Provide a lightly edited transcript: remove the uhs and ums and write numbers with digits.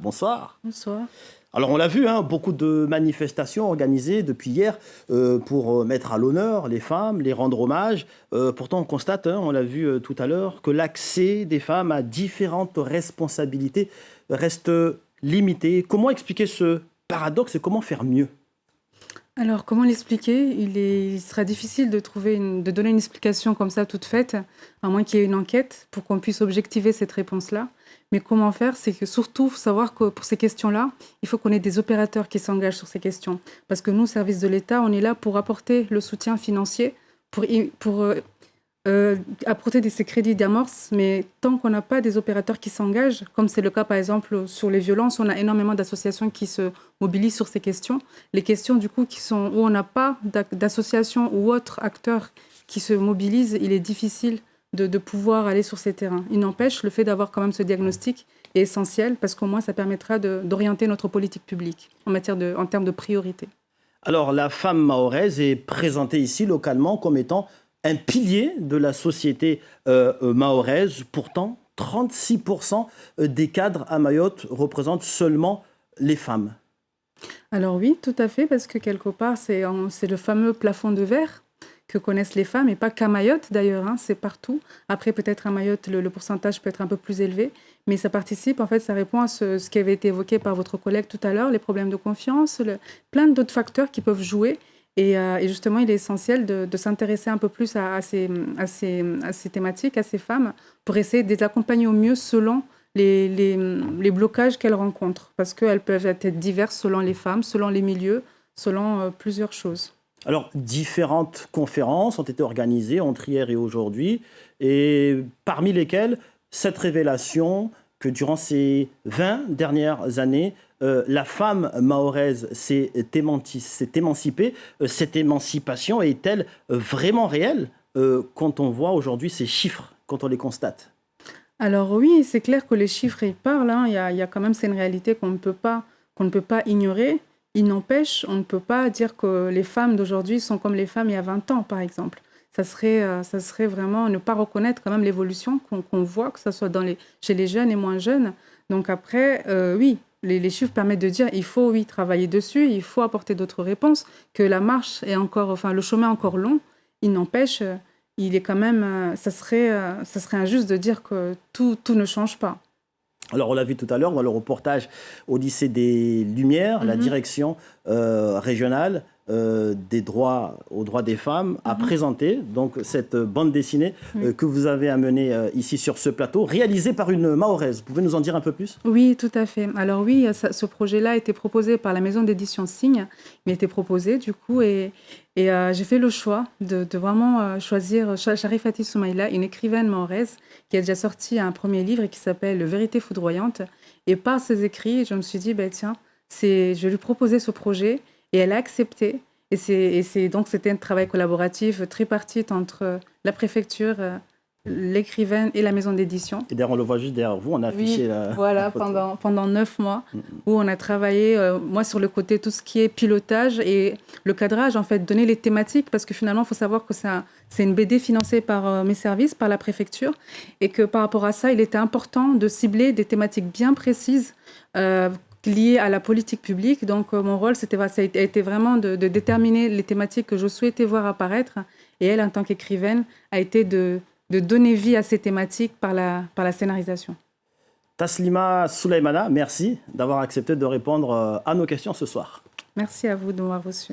bonsoir. Bonsoir. Alors on l'a vu, beaucoup de manifestations organisées depuis hier pour mettre à l'honneur les femmes, les rendre hommage. Pourtant on constate, on l'a vu tout à l'heure, que l'accès des femmes à différentes responsabilités reste limité. Comment expliquer ce paradoxe et comment faire mieux ? Alors, comment l'expliquer ? Il sera difficile de donner une explication comme ça toute faite, à moins qu'il y ait une enquête pour qu'on puisse objectiver cette réponse-là. Mais comment faire ? C'est que surtout, il faut savoir que pour ces questions-là, il faut qu'on ait des opérateurs qui s'engagent sur ces questions. Parce que nous, service de l'État, on est là pour apporter le soutien financier, pour apporter ces crédits d'amorce, mais tant qu'on n'a pas des opérateurs qui s'engagent, comme c'est le cas par exemple sur les violences, on a énormément d'associations qui se mobilisent sur ces questions. Les questions du coup où on n'a pas d'associations ou autres acteurs qui se mobilisent, il est difficile de pouvoir aller sur ces terrains. Il n'empêche, le fait d'avoir quand même ce diagnostic est essentiel parce qu'au moins ça permettra d'orienter notre politique publique en termes de priorité. Alors la femme mahoraise est présentée ici localement comme étant un pilier de la société mahoraise. Pourtant, 36% des cadres à Mayotte représentent seulement les femmes. Alors oui, tout à fait, parce que quelque part, c'est le fameux plafond de verre que connaissent les femmes, et pas qu'à Mayotte d'ailleurs, c'est partout. Après, peut-être à Mayotte, le pourcentage peut être un peu plus élevé, mais ça participe, en fait, ça répond à ce qui avait été évoqué par votre collègue tout à l'heure, les problèmes de confiance, plein d'autres facteurs qui peuvent jouer. Et justement, il est essentiel de s'intéresser un peu plus à ces thématiques, à ces femmes, pour essayer de les accompagner au mieux selon les blocages qu'elles rencontrent. Parce qu'elles peuvent être diverses selon les femmes, selon les milieux, selon plusieurs choses. Alors, différentes conférences ont été organisées entre hier et aujourd'hui, et parmi lesquelles cette révélation que durant ces 20 dernières années, la femme mahoraise s'est émancipée. Cette émancipation est-elle vraiment réelle quand on voit aujourd'hui ces chiffres, quand on les constate ? Alors oui, c'est clair que les chiffres ils parlent. Il y a quand même, c'est une réalité qu'on ne peut pas ignorer. Il n'empêche, on ne peut pas dire que les femmes d'aujourd'hui sont comme les femmes il y a 20 ans, par exemple. Ça serait vraiment ne pas reconnaître quand même l'évolution qu'on voit, que ce soit chez les jeunes et moins jeunes. Donc après, oui, les chiffres permettent de dire il faut, oui, travailler dessus, il faut apporter d'autres réponses, que la marche est le chemin est encore long. Il n'empêche, il est quand même, ça serait injuste de dire que tout ne change pas. Alors, on l'a vu tout à l'heure, dans le reportage au lycée des Lumières, la direction régionale des droits aux droits des femmes a présenté donc, cette bande dessinée que vous avez amenée ici sur ce plateau, réalisée par une Mahoraise. Vous pouvez nous en dire un peu plus ? Oui, tout à fait. Alors oui, ce projet-là a été proposé par la maison d'édition Signe. Il a été proposé du coup et j'ai fait le choix de vraiment choisir Charifati Soumaïla, une écrivaine mahoraise qui a déjà sorti un premier livre qui s'appelle « Vérité foudroyante ». Et par ses écrits, je me suis dit, tiens, je vais lui proposer ce projet et elle a accepté. Et donc, c'était un travail collaboratif, tripartite entre la préfecture, l'écrivaine et la maison d'édition. Et d'ailleurs, on le voit juste derrière vous, on a affiché voilà, pendant 9 mois, où on a travaillé, moi, sur le côté tout ce qui est pilotage et le cadrage, en fait, donner les thématiques, parce que finalement, il faut savoir que c'est une BD financée par mes services, par la préfecture, et que par rapport à ça, il était important de cibler des thématiques bien précises, liées à la politique publique. Donc, mon rôle, ça a été vraiment de déterminer les thématiques que je souhaitais voir apparaître, et elle, en tant qu'écrivaine, a été de donner vie à ces thématiques par la scénarisation. Taslima Souleymana, merci d'avoir accepté de répondre à nos questions ce soir. Merci à vous de m'avoir reçu.